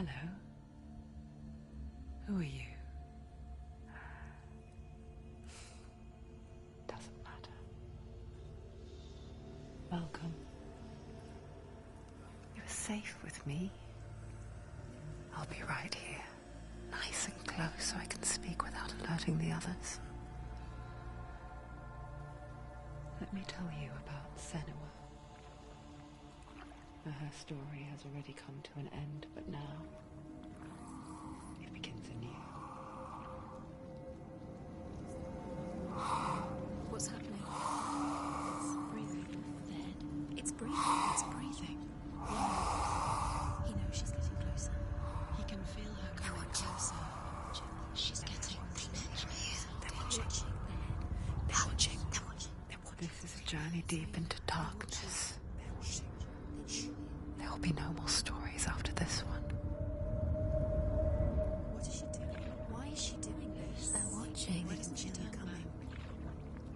Hello. Who are you? Doesn't matter. Welcome. You're safe with me. I'll be right here, nice and close so I can speak without alerting the others. Let me tell you about Senua. Her story has already come to an end, but now it begins anew. What's happening? It's breathing. The head. It's breathing. It's breathing. Yeah. He knows she's getting closer. He can feel her coming closer. She's getting closer. They're watching. They're watching. They're watching. This is a journey deep into darkness. There will be no more stories after this one. What is she doing? Why is she doing this? They're watching. Why doesn't she turn coming?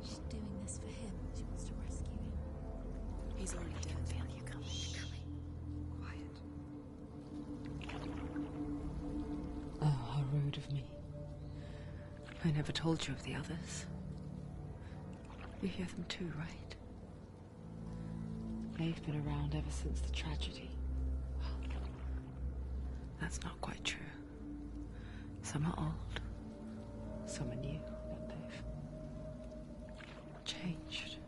She's doing this for him. She wants to rescue him. He's already dead. I feel you coming. Quiet. Oh, how rude of me. I never told you of the others. You hear them too, right? They've been around ever since the tragedy. Well, that's not quite true. Some are old, some are new, but they've changed.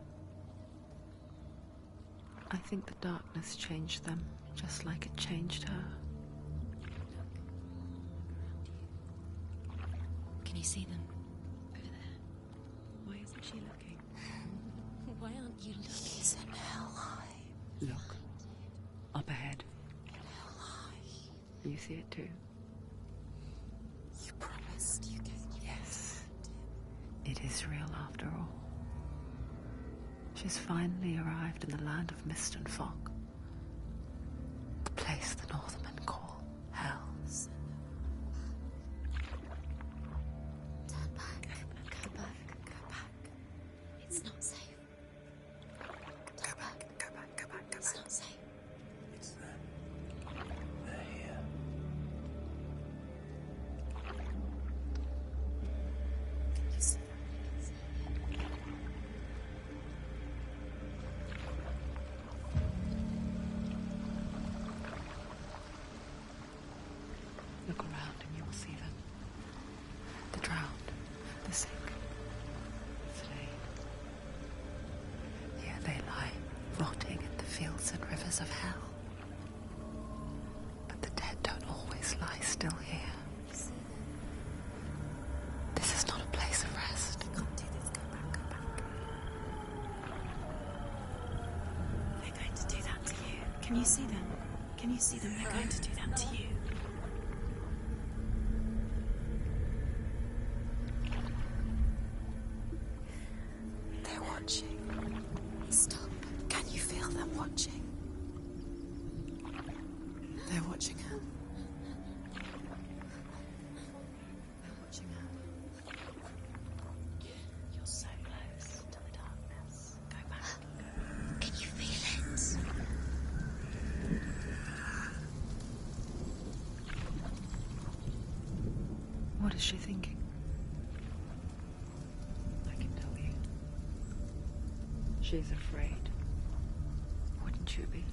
I think the darkness changed them, just like it changed her. Can you see them? Over there. Why isn't she looking? Why aren't you looking? He's in hell high. Look, up ahead. Hell high. You see it too? You promised you gave me. Yes. It is real after all. She's finally arrived in the land of mist and fog. The place the Northmen call hell. Turn back. Go back. Go back. It's not safe. Go back. Go back. Go back. Go back. It's not safe. It's them. They're here. You see them? Look around and you will see them. The drowned, the sick, the slain. Here they lie, rotting in the fields and rivers of hell. But the dead don't always lie still here. This is not a place of rest. I can't do this. Go back. Go back. They're going to do that to you. Can you see them? Can you see them? They're going to do that to you. They're watching. Stop. Can you feel them watching? They're watching her. They're watching her. You're so close to the darkness. Go back. Can you feel it? What is she thinking? I can tell you. She's afraid. Wouldn't you be?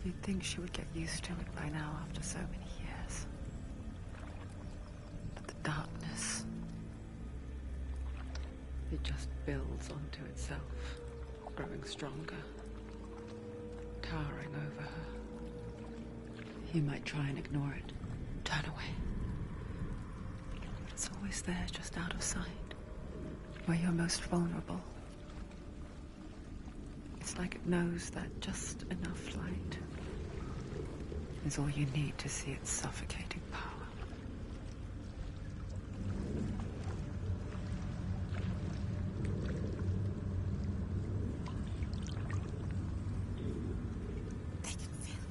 You'd think she would get used to it by now after so many years. But the darkness, it just builds onto itself, growing stronger, towering over her. You might try and ignore it, turn away. But it's always there, just out of sight, where you're most vulnerable. It's like it knows that just enough light is all you need to see its suffocating power. They can feel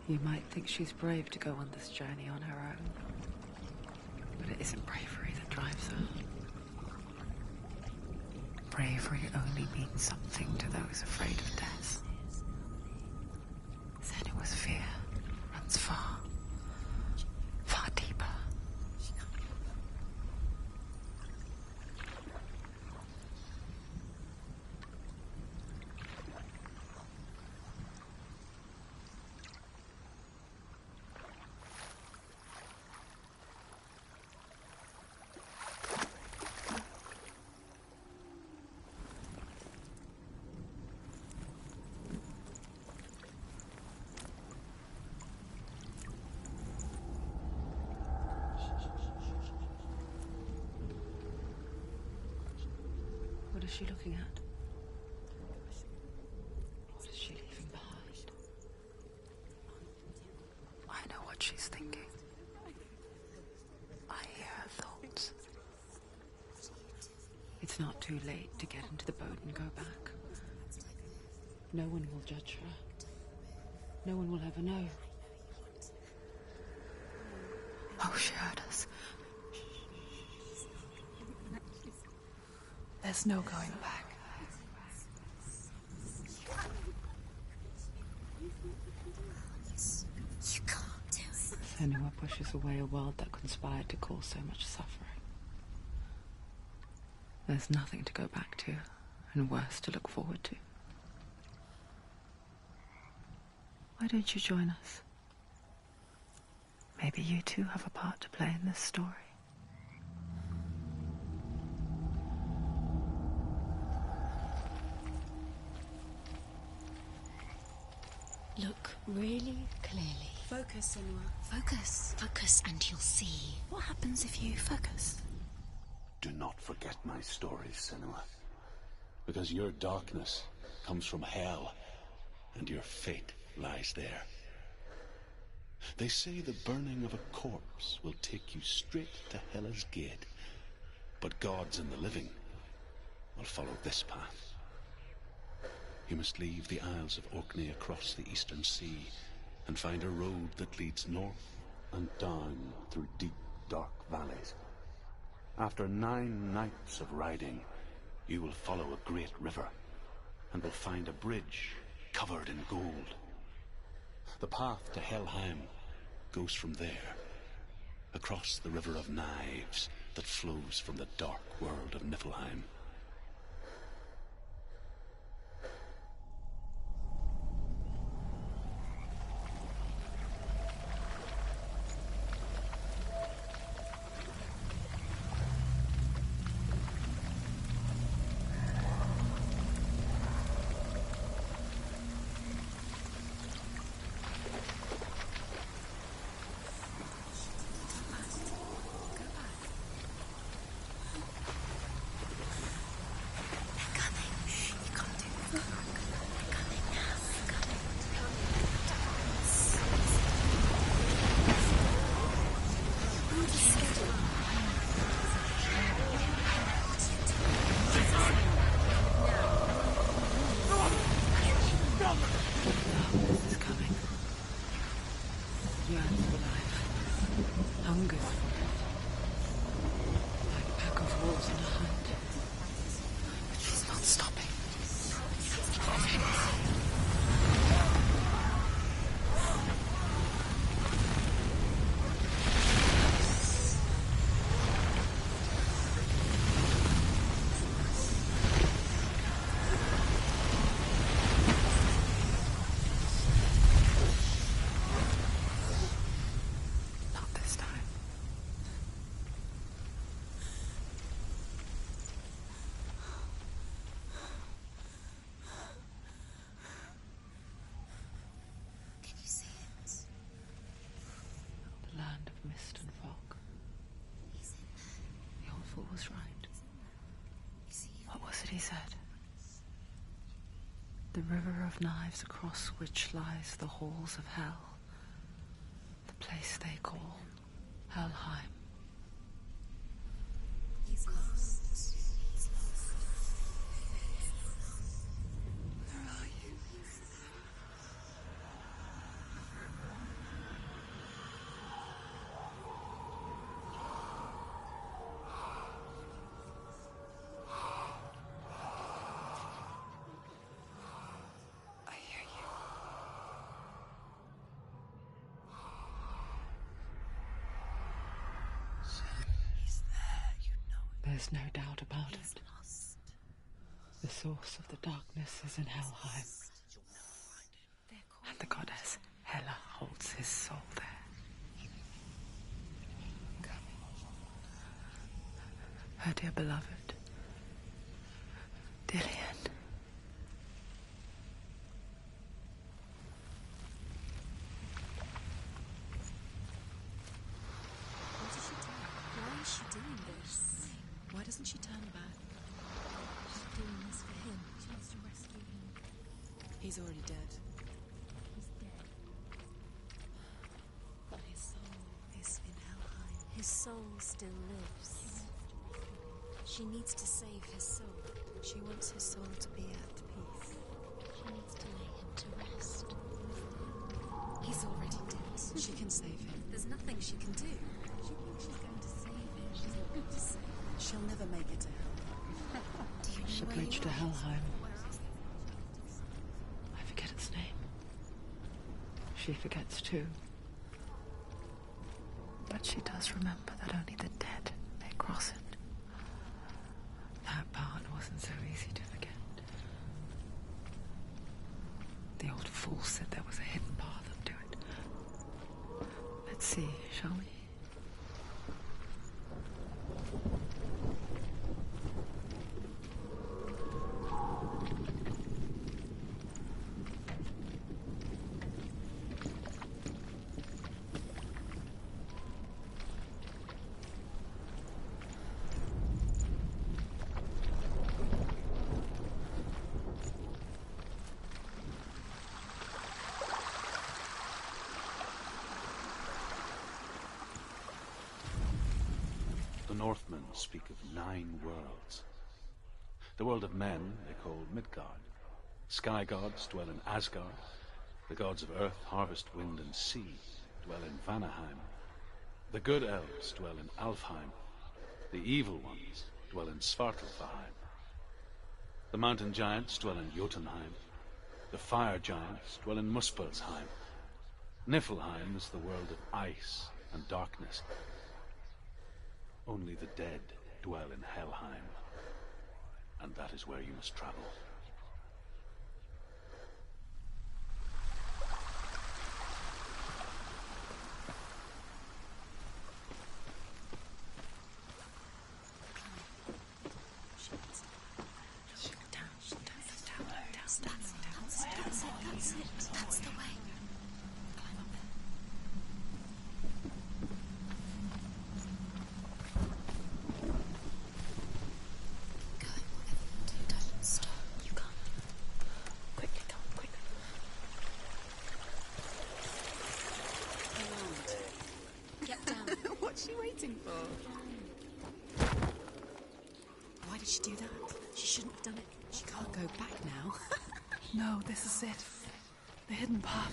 you. You might think she's brave to go on this journey on her own, but it isn't bravery that drives her. Discovery only means something to those afraid of death. Senua's fear runs far, far deeper. What is she looking at? What is she leaving behind? I know what she's thinking. I hear her thoughts. It's not too late to get into the boat and go back. No one will judge her. No one will ever know. Oh, she heard us. There's no going back. You can't do it. Senua pushes away a world that conspired to cause so much suffering. There's nothing to go back to, and worse to look forward to. Why don't you join us? Maybe you too have a part to play in this story. Look really clearly. Focus, Senua. Focus. Focus and you'll see. What happens if you focus? Do not forget my stories, Senua. Because your darkness comes from hell, and your fate lies there. They say the burning of a corpse will take you straight to Hela's gate, but gods and the living will follow this path. You must leave the Isles of Orkney across the eastern sea and find a road that leads north and down through deep, dark valleys. After 9 nights of riding, you will follow a great river and will find a bridge covered in gold. The path to Helheim goes from there, across the River of Knives that flows from the dark world of Niflheim. Was right. What was it he said? The river of knives across which lies the halls of hell. The place they call Helheim. He's lost. Where are you? There's no doubt about He's it. lost. The source of the darkness is in Helheim, They're calling and the goddess Hela holds his soul there. Her dear beloved, Dillian. What is she doing? Why is she doing this? Why doesn't she turn back? She's doing this for him. She wants to rescue him. He's already dead. He's dead. But his soul is in Helheim. His soul still lives. She needs to save his soul. She wants his soul to be at peace. She needs to lay him to rest. He's already dead. She can save him. There's nothing she can do. She thinks she's going to save him. She's not going to save him. She'll never make it to Helheim. Do you know The where bridge you to are? Helheim. Where else? I forget its name. She forgets too. But she does remember that only the dead may cross it. That part wasn't so easy to forget. The old fool said there was a hidden path up to it. Let's see, shall we? The Northmen speak of 9 worlds. The world of men they call Midgard. Sky gods dwell in Asgard. The gods of earth, harvest, wind, and sea dwell in Vanaheim. The good elves dwell in Alfheim. The evil ones dwell in Svartalfheim. The mountain giants dwell in Jotunheim. The fire giants dwell in Muspelheim. Niflheim is the world of ice and darkness. Only the dead dwell in Helheim, and that is where you must travel. That's the way. Climb up there. Go, whatever you do, don't stop. You can't. Quickly, come on, quickly. Around. Get down. What's she waiting for? Why did she do that? She shouldn't have done it. She can't go back now. No, this is it. The hidden path.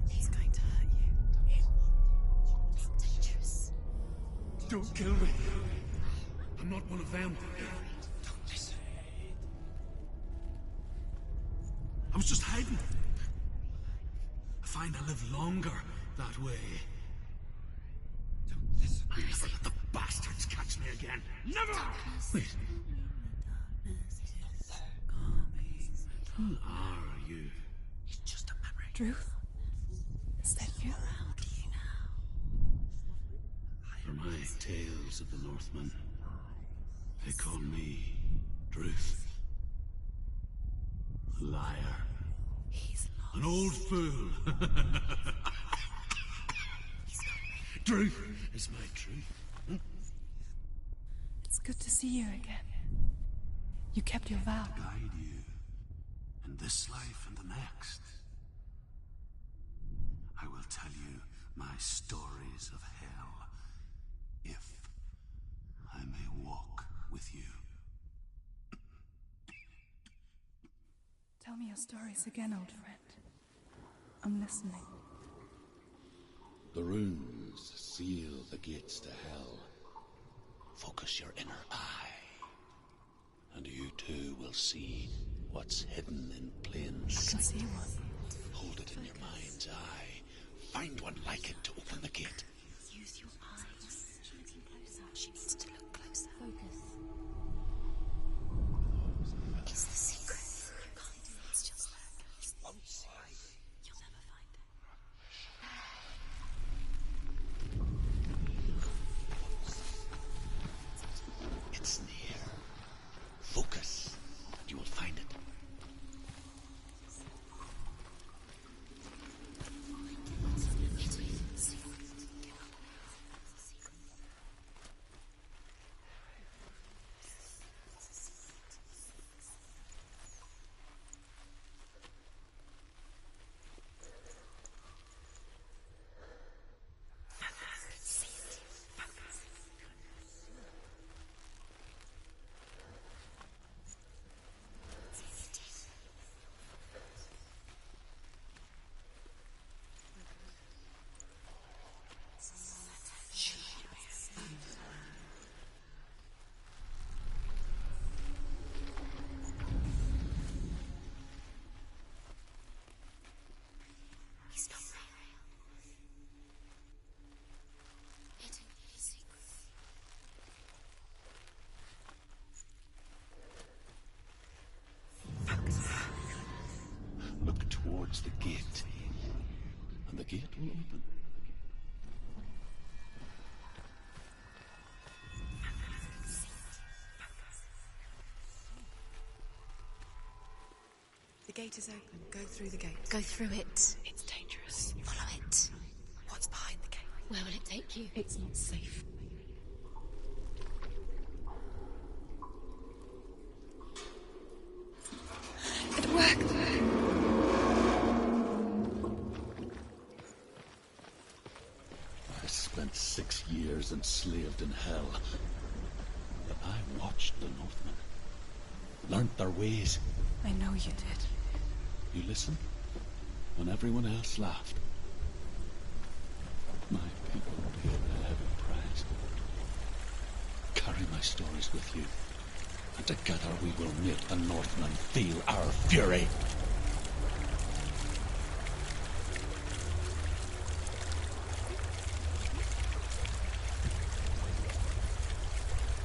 He's going to hurt you. It's dangerous. Don't kill me. I'm not one of them. Don't listen. I was just hiding. I find I live longer that way. Don't listen. I never let the bastards catch me again. Never! Wait. Who are you? It's just a memory. Druth? Is that you? For my tales of the Northmen, they call me Druth. A liar. He's lost. An old fool. Truth is my truth. It's good to see you again. You kept your vow. Guide you in this life and the next. I will tell you my stories of hell, if I may walk with you. Tell me your stories again, old friend. I'm listening. The runes seal the gates to hell. Focus your inner eye, and you too will see what's hidden in plain I sight. can see one. Hold it in your mind's eye. Find one like it to open the gate. Use your eyes. She's looking closer. She needs to look closer. Focus. It's the secret. You can't do it. It's just there. You'll never find it. It's near. Focus, and you will find it. He's not real. Hidden his secret. Look towards the gate, and the gate will open. The gate is open. Go through the gate. Go through it. It's dangerous. Follow it. What's behind the gate? Where will it take you? It's not safe. It worked. I spent 6 years enslaved in hell. But I watched the Northmen, learnt their ways. I know you did. You listened when everyone else laughed. My people paid a heavy price. Carry my stories with you, and together we will make the Northmen feel our fury.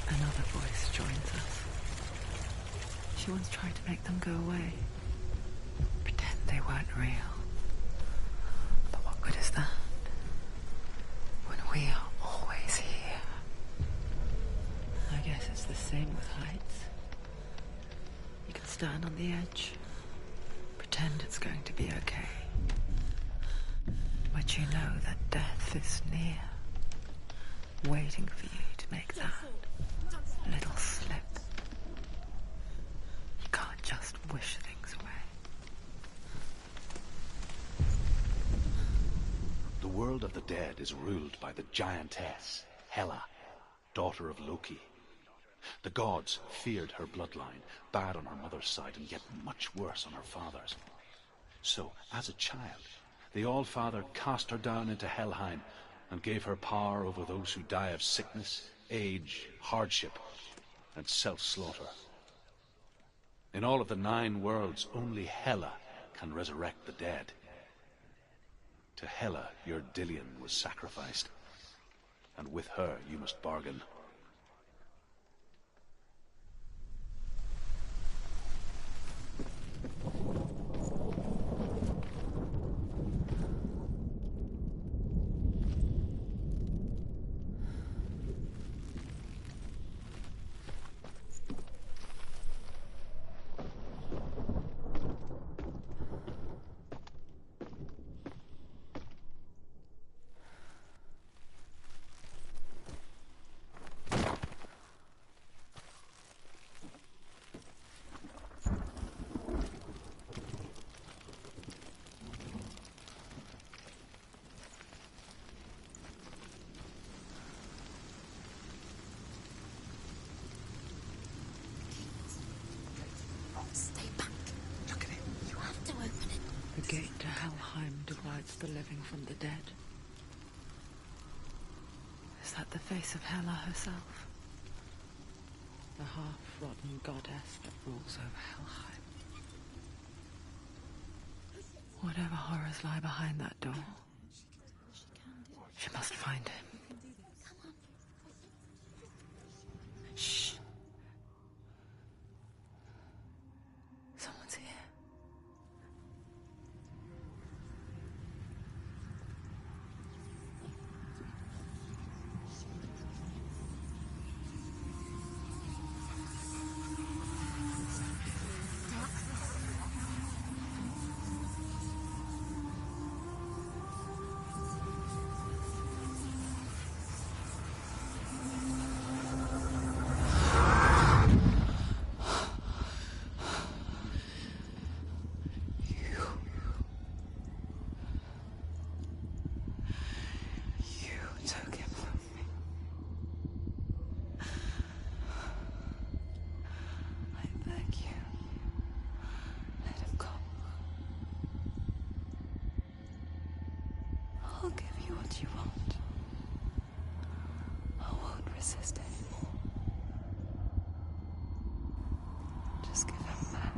Another voice joins us. She once tried to make them go away. Pretend they weren't real. But what good is that? When we are always here. I guess it's the same with heights. You can stand on the edge. Pretend it's going to be okay. But you know that death is near. Waiting for you to make that little slip. You can't just wish things away. The world of the dead is ruled by the giantess, Hela, daughter of Loki. The gods feared her bloodline, bad on her mother's side and yet much worse on her father's. So, as a child, the All-Father cast her down into Helheim and gave her power over those who die of sickness, age, hardship, and self-slaughter. In all of the 9 worlds, only Hela can resurrect the dead. To Hela, your Dillion was sacrificed, and with her you must bargain. Stay back. Look at it. You have to open it. The gate to Helheim divides the living from the dead. Is that the face of Hela herself? The half-rotten goddess that rules over Helheim. Whatever horrors lie behind that door, She can do it. she must find him. We can do this. Come on. Shh. Someone's here. You took him from me. I beg you, let him go. I'll give you what you want. I won't resist anymore. Just give him back.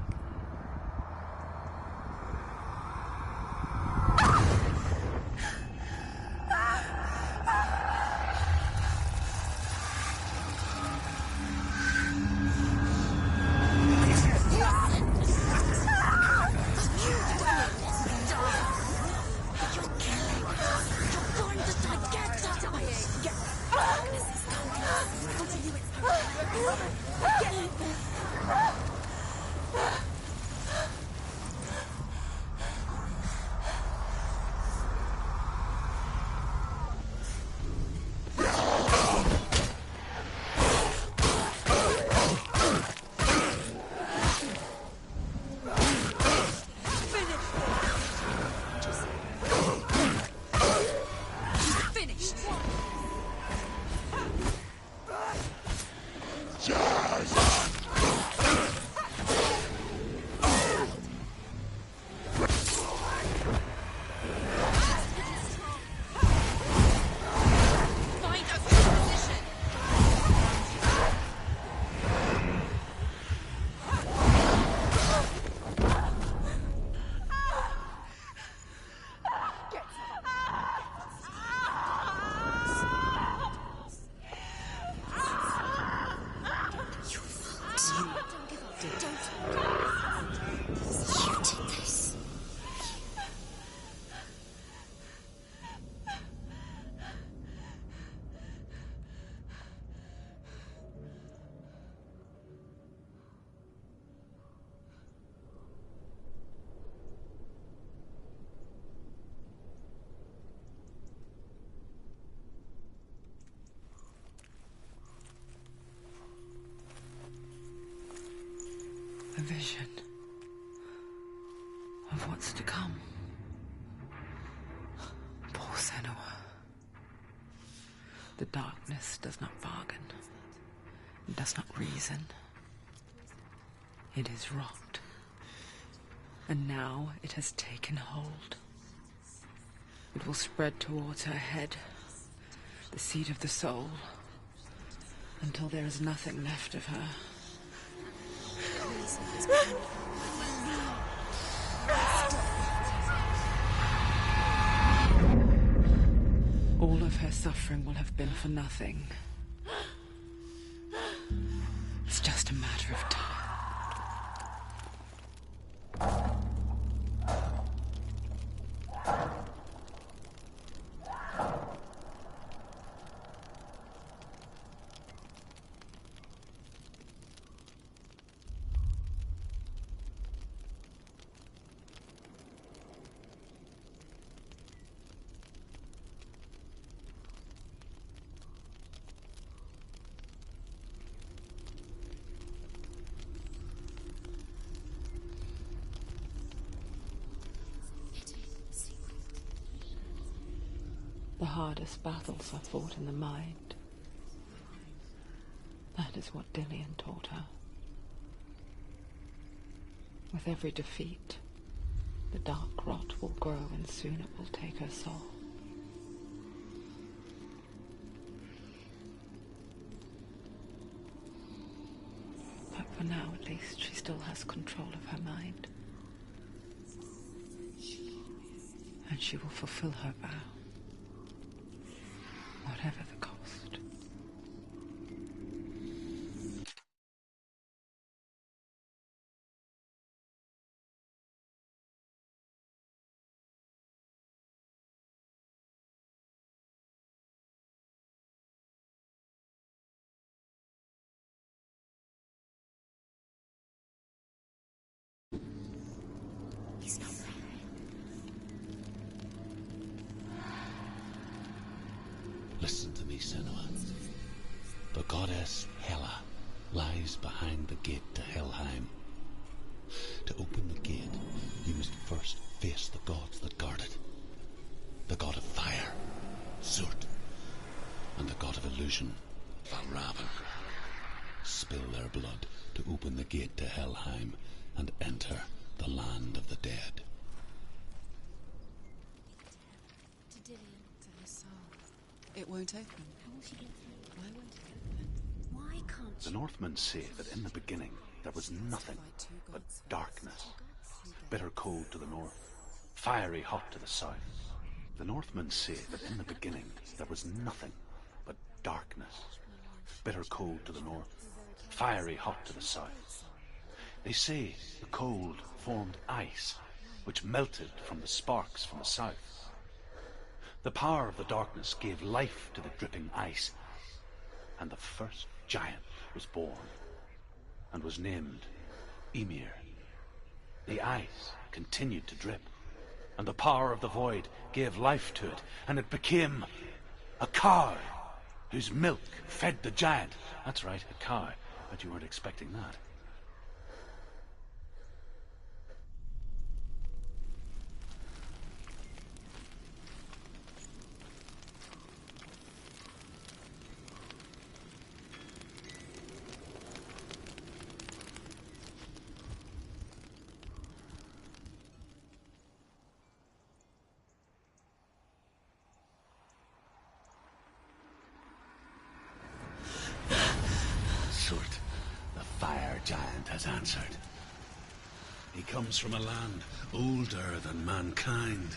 A vision of what's to come. Poor Senua. The darkness does not bargain. It does not reason. It is wrought. And now it has taken hold. It will spread towards her head, the seat of the soul, until there is nothing left of her. All of her suffering will have been for nothing. It's just a matter of time. The hardest battles are fought in the mind. That is what Dillian taught her. With every defeat, the dark rot will grow and soon it will take her soul. But for now, at least, she still has control of her mind. And she will fulfill her vow, whatever the cost. He's not there. Listen to me, Senua. The goddess Hela lies behind the gate to Helheim. To open the gate, you must first face the gods that guard it. The god of fire, Zurt, and the god of illusion, Valravan. Spill their blood to open the gate to Helheim and enter the land of the dead. To Dillian. To her soul. It won't open. How will she get through? Why won't it open? Why can't The she? Northmen say that in the beginning there was nothing but darkness. Bitter cold to the north, fiery hot to the south. The Northmen say that in the beginning there was nothing but darkness. Bitter cold to the north, fiery hot to the south. They say the cold formed ice, which melted from the sparks from the south. The power of the darkness gave life to the dripping ice, and the first giant was born, and was named Ymir. The ice continued to drip, and the power of the void gave life to it, and it became a cow, whose milk fed the giant. That's right, a cow. Bet you weren't expecting that. Zurt, the fire giant, has answered. He comes from a land older than mankind,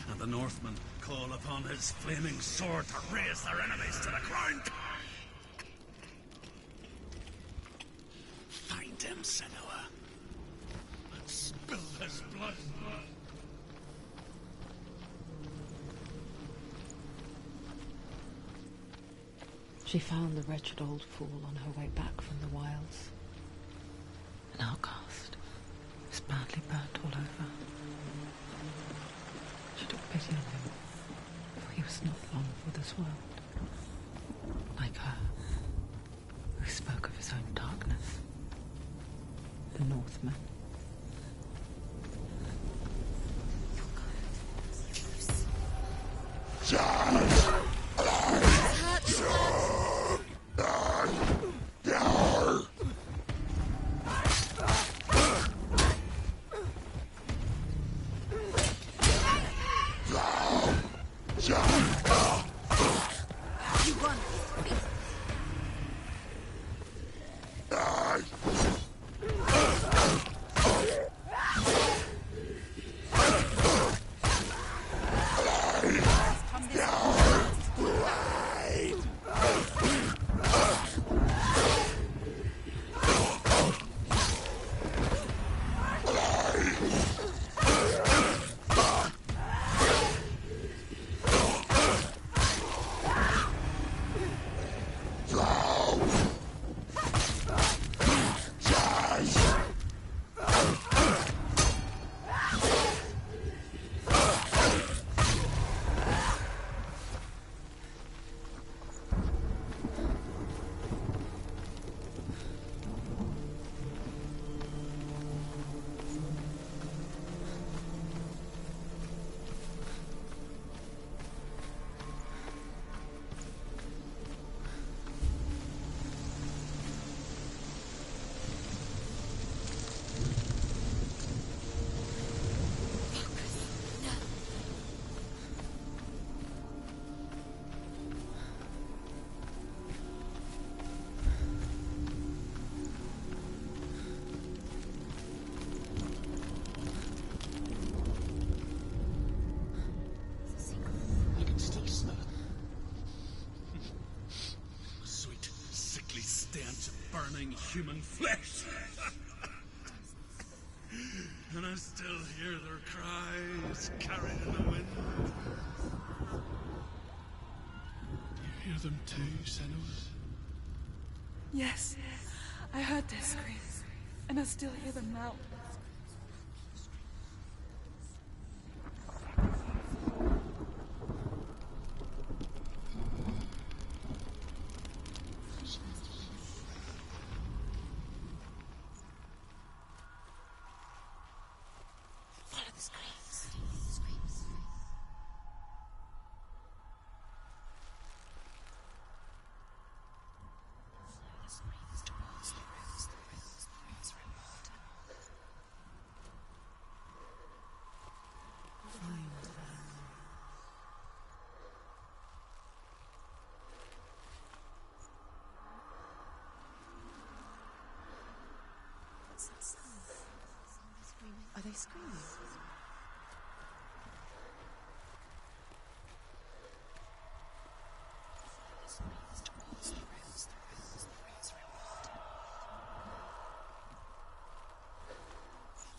and the Northmen call upon his flaming sword to raise their enemies to the ground. Find him, Senua, and spill his blood. She found the wretched old fool on her way back from the wilds. An outcast. He was badly burnt all over. She took pity on him, for he was not long for this world. Like her, who spoke of his own darkness. The Northmen. human flesh. And I still hear their cries carried in the wind. Do you hear them too, Senua? Yes, I heard their screams, and I still hear them now. Follow the screams. The screams towards the rooms around water. What's that sound? Somebody screaming. Are they screaming? The screams towards the rooms around water.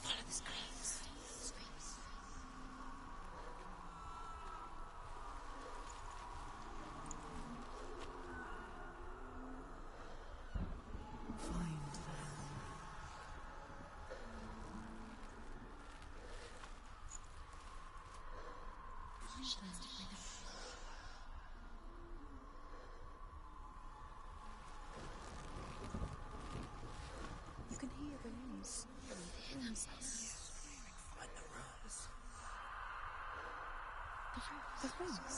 Follow the screams. Find them. You can hear the rooms. Find the rooms. The rooms.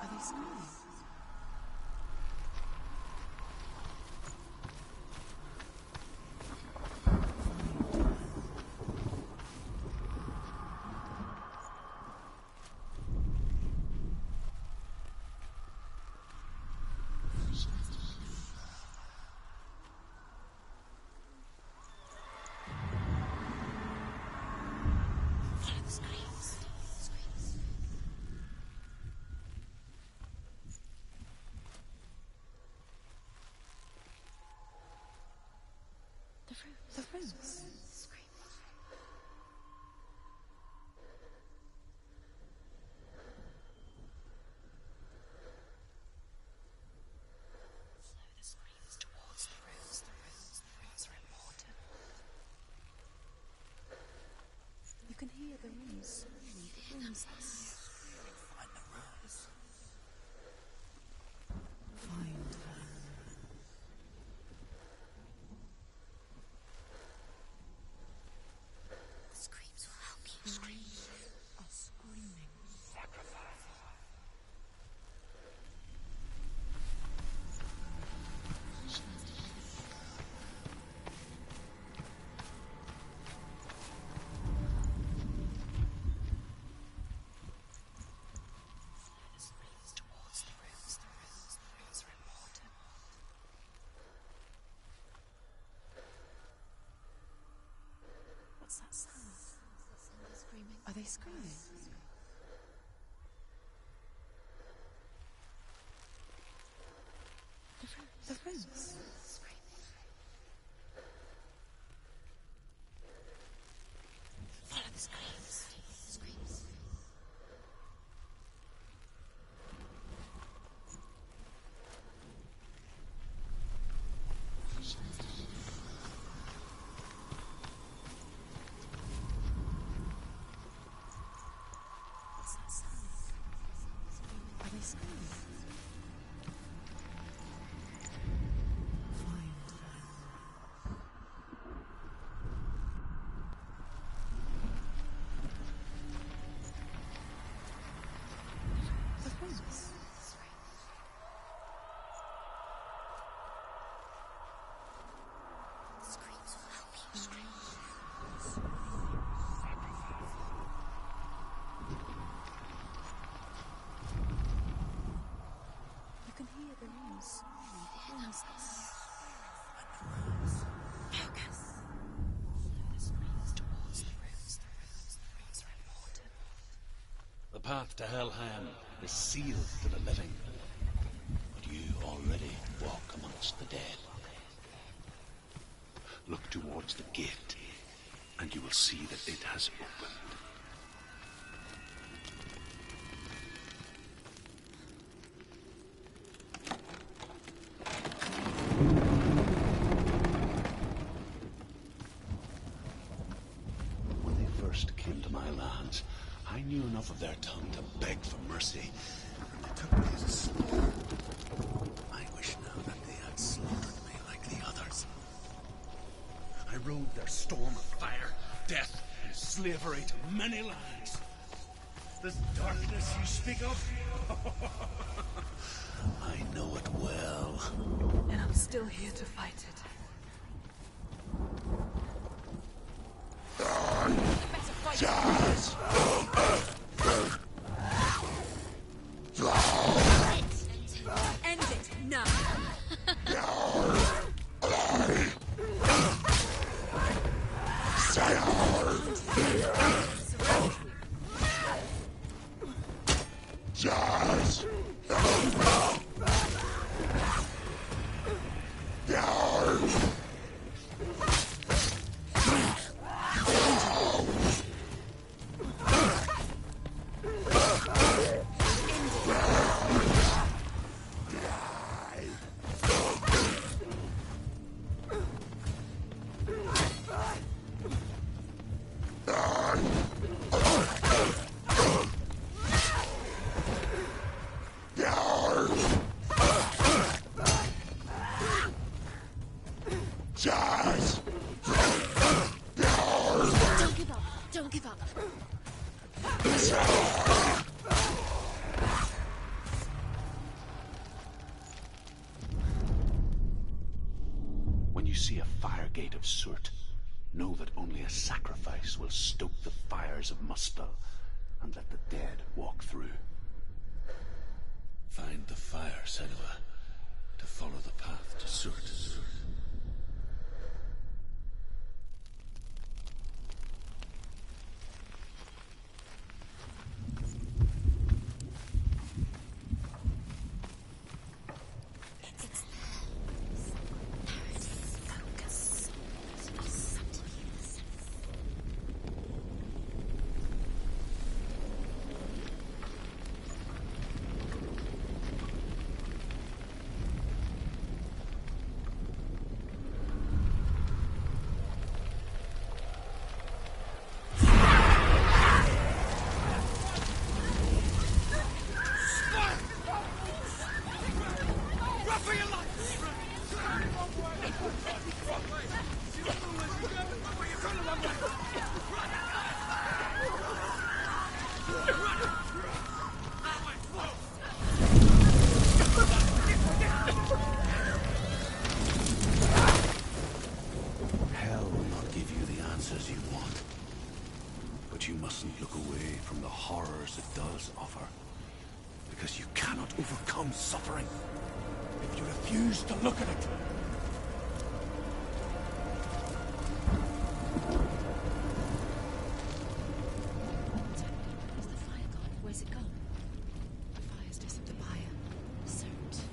Are they screaming? Follow the screams. can hear the news. Focus. The screams towards the rooms. The rooms are important. The path to Helheim is sealed to the living, but you already walk amongst the dead. Look towards the gate, and you will see that it has opened. When they first came to my lands, I knew enough of their tongue to beg for mercy, and they took me as a slave. I wish now that they had slaughtered me like the others. I rode their storm of fire, death, and slavery to many lands. This darkness you speak of, I know it well. And I'm still here to fight it. Jazz! End it now. Jazz! Jazz! Don't give up. Don't give up. When you see a fire gate of Surt, know that only a sacrifice will stoke the fires of Muspel and let the dead walk through. Find the fire, Senua, to follow the path to Surt. Hell will not give you the answers you want. But you mustn't look away from the horrors it does offer. Because you cannot overcome suffering if you refuse to look at it. What's happening? Where's the fire gone? Where's it gone? The fire's disappeared.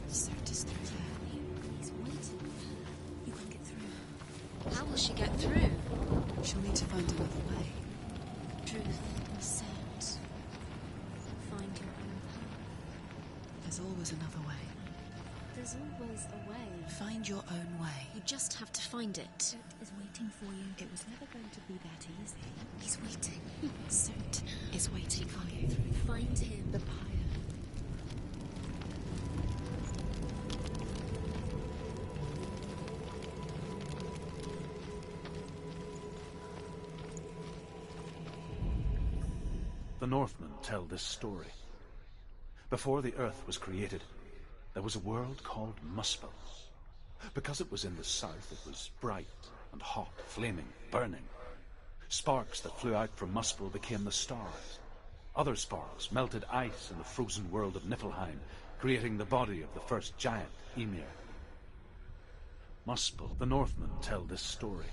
Surt is through there. He's waiting. You can get through. How will she get through? She'll need to find another way. Truth, Surt. Find your own path. There's always another way. There's always a way. Find your own way. You just have to find it. Surt is waiting for you. It was never going to be that easy. He's waiting. Surt Is waiting for you. Find him. The pyre. The Northmen tell this story. Before the earth was created, there was a world called Muspel. Because it was in the south, it was bright and hot, flaming, burning. Sparks that flew out from Muspel became the stars. Other sparks melted ice in the frozen world of Niflheim creating the body of the first giant, Ymir. Muspel, the Northmen tell this story.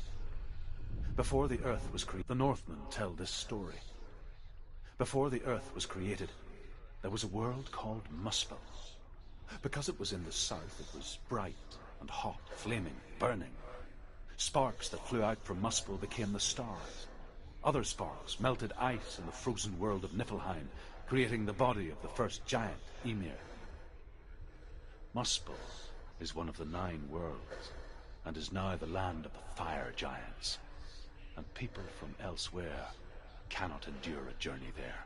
Before the earth was created, the Northmen tell this story. Before the earth was created, there was a world called Muspel. Because it was in the south, it was bright and hot, flaming, burning. Sparks that flew out from Muspel became the stars. Other sparks melted ice in the frozen world of Niflheim, creating the body of the first giant, Ymir. Muspel is one of the 9 worlds, and is now the land of the fire giants. And people from elsewhere cannot endure a journey there.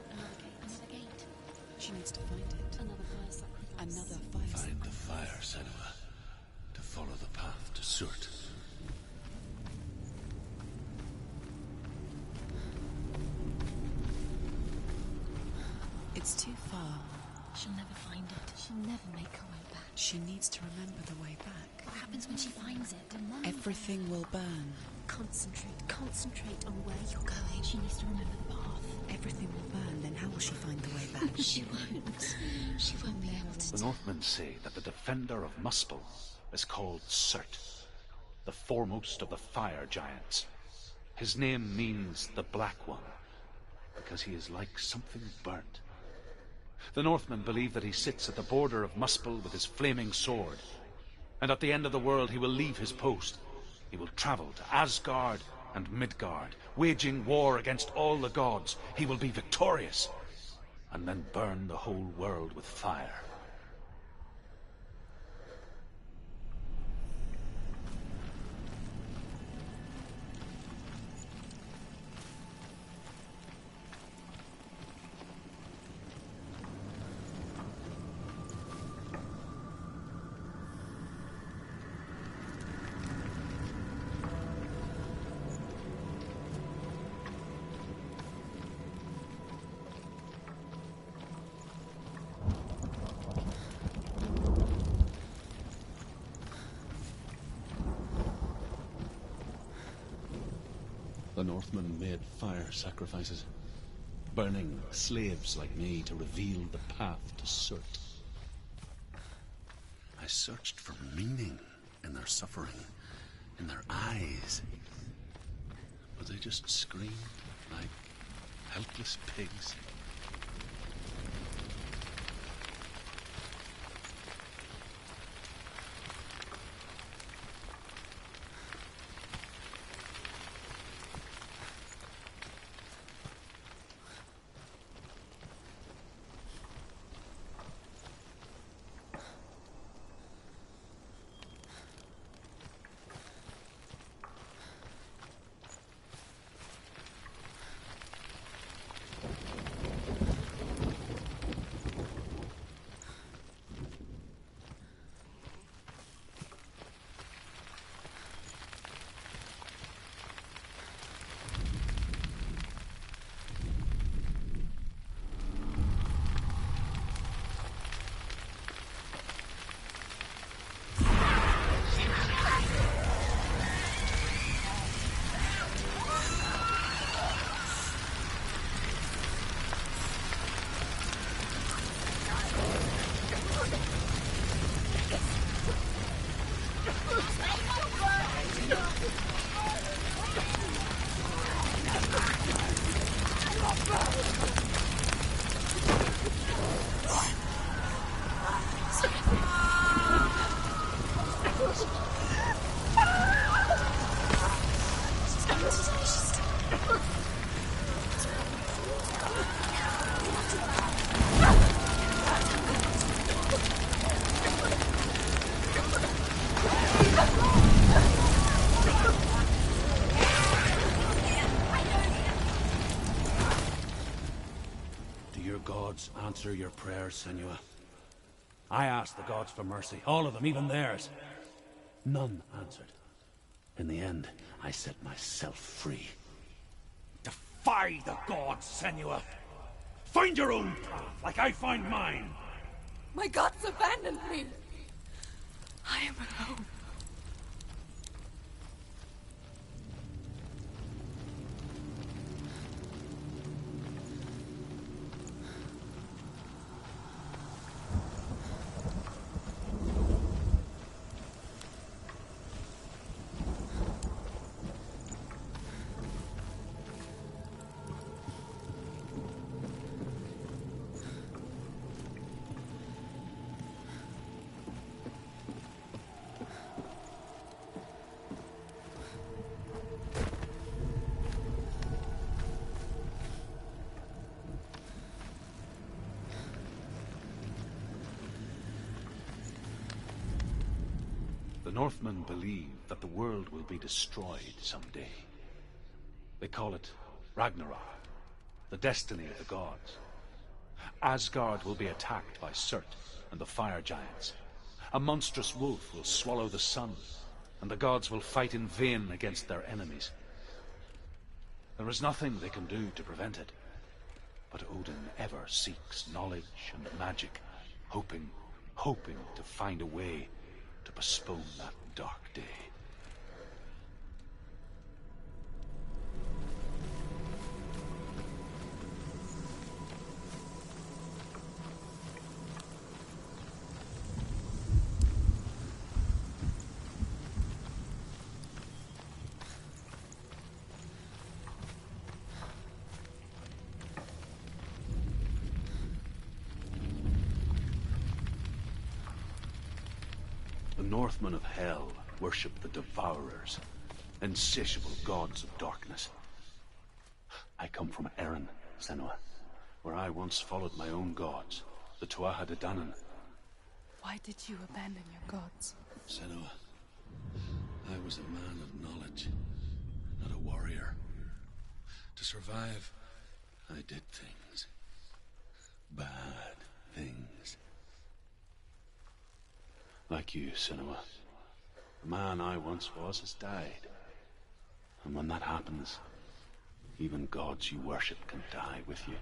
Another gate. She needs to find it. Another fire sacrifice. Another fire. Find the fire, Senua, to follow the path to Surt. It's too far. She'll never find it. She'll never make her way back. She needs to remember the way back. What happens when she finds it? Everything will burn. Concentrate on where you're going. She needs to remember the path. Everything will burn, then how will she find the way back? She won't. She won't be able to. The Northmen say that the defender of Muspel is called Surt, the foremost of the fire giants. His name means the Black One, because he is like something burnt. The Northmen believe that he sits at the border of Muspel with his flaming sword, and at the end of the world he will leave his post. He will travel to Asgard and Midgard, waging war against all the gods. He will be victorious, and then burn the whole world with fire. The Northmen made fire sacrifices, burning slaves like me to reveal the path to Surt. I searched for meaning in their suffering, in their eyes. But they just screamed like helpless pigs. Answer your prayers, Senua. I asked the gods for mercy, all of them, even theirs. None answered. In the end, I set myself free. Defy the gods, Senua. Find your own path, like I find mine. My gods abandoned me. I am alone. The Northmen believe that the world will be destroyed someday. They call it Ragnarok, the destiny of the gods. Asgard will be attacked by Surt and the fire giants. A monstrous wolf will swallow the sun, and the gods will fight in vain against their enemies. There is nothing they can do to prevent it, but Odin ever seeks knowledge and magic, hoping to find a way to postpone that dark day. The Northmen of Hell worship the Devourers, insatiable gods of darkness. I come from Erin, Senua, where I once followed my own gods, the Tuatha De Danann. Why did you abandon your gods? Senua, I was a man of knowledge, not a warrior. To survive, I did things. Bad things. Like you, Senua. The man I once was has died. And when that happens, even gods you worship can die with you.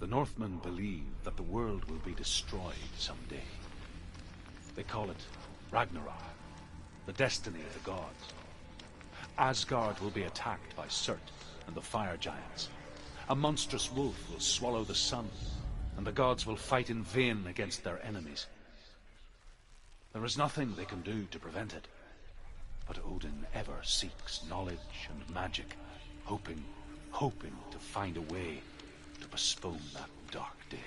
The Northmen believe that the world will be destroyed someday. They call it Ragnarok, the destiny of the gods. Asgard will be attacked by Surt and the fire giants. A monstrous wolf will swallow the sun, and the gods will fight in vain against their enemies. There is nothing they can do to prevent it, but Odin ever seeks knowledge and magic, hoping to find a way to postpone that dark day.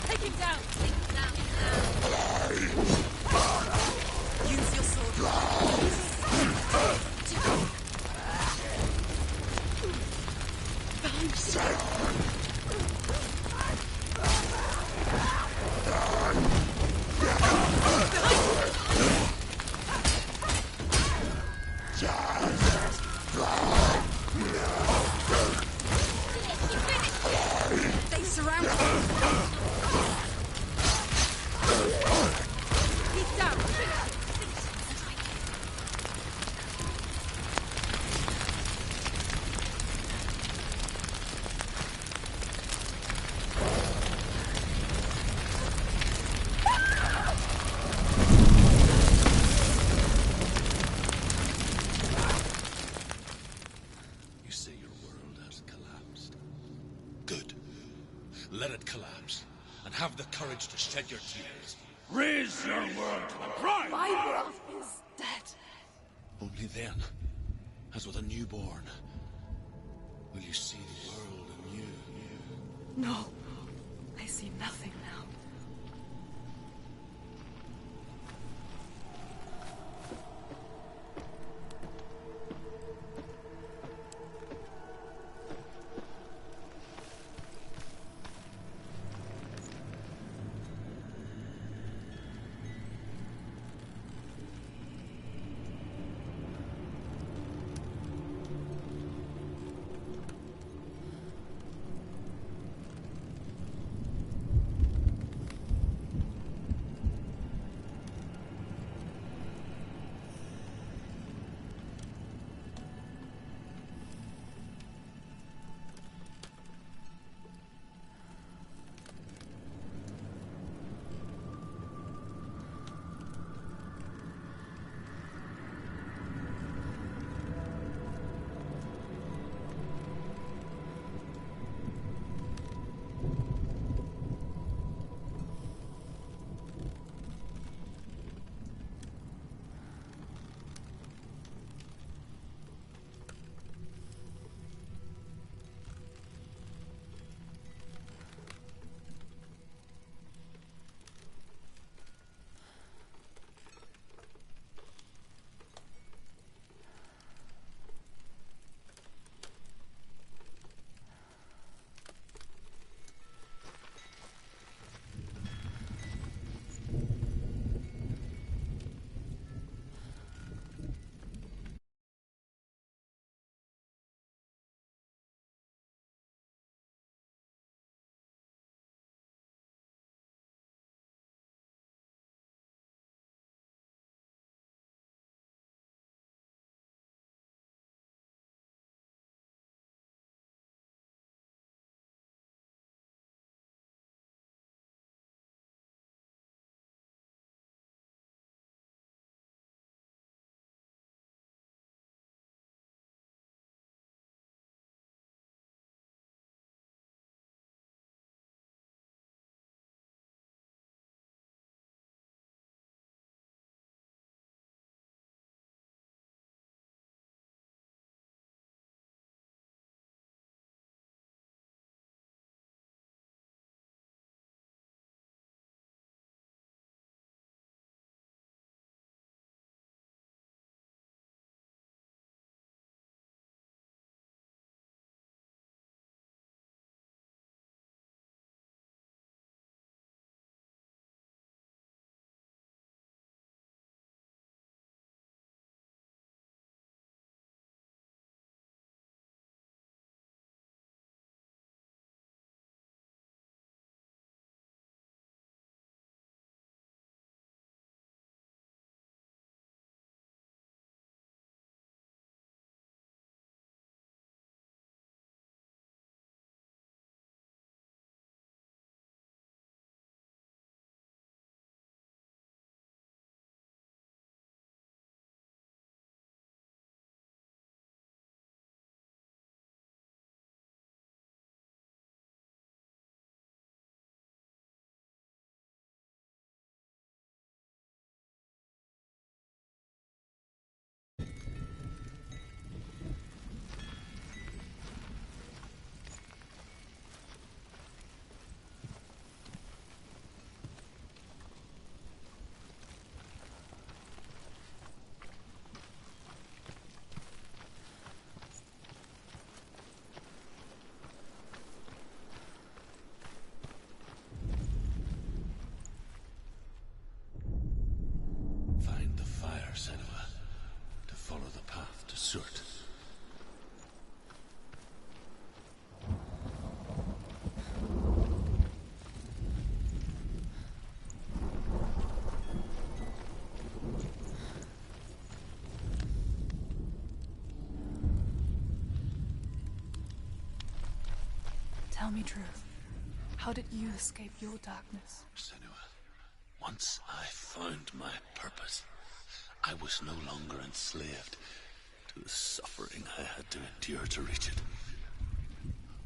Take him down! Take him down! Use your sword. They surround him. He's down. You say your world has collapsed. Good. Let it collapse, and have the courage to shed your tears. Raise your world to the prime! My world is dead. Only then, as with a newborn, will you see the world anew. No, I see nothing now. Tell me truth. How did you escape your darkness? Senua, once I found my purpose, I was no longer enslaved to the suffering I had to endure to reach it.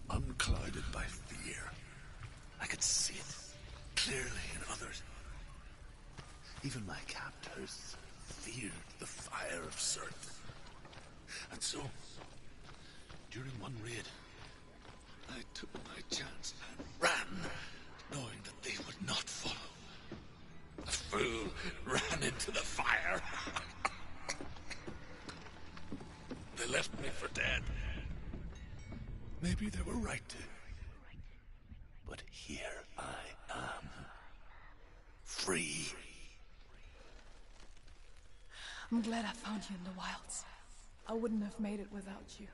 Unclouded by fear, I could see it clearly in others. Even my captors feared the fire of Circe. And so, during one raid, I took my chance and ran, knowing that they would not follow. The fool ran into the fire. They left me for dead. Maybe they were right to. But here I am. Free. I'm glad I found you in the wilds. I wouldn't have made it without you.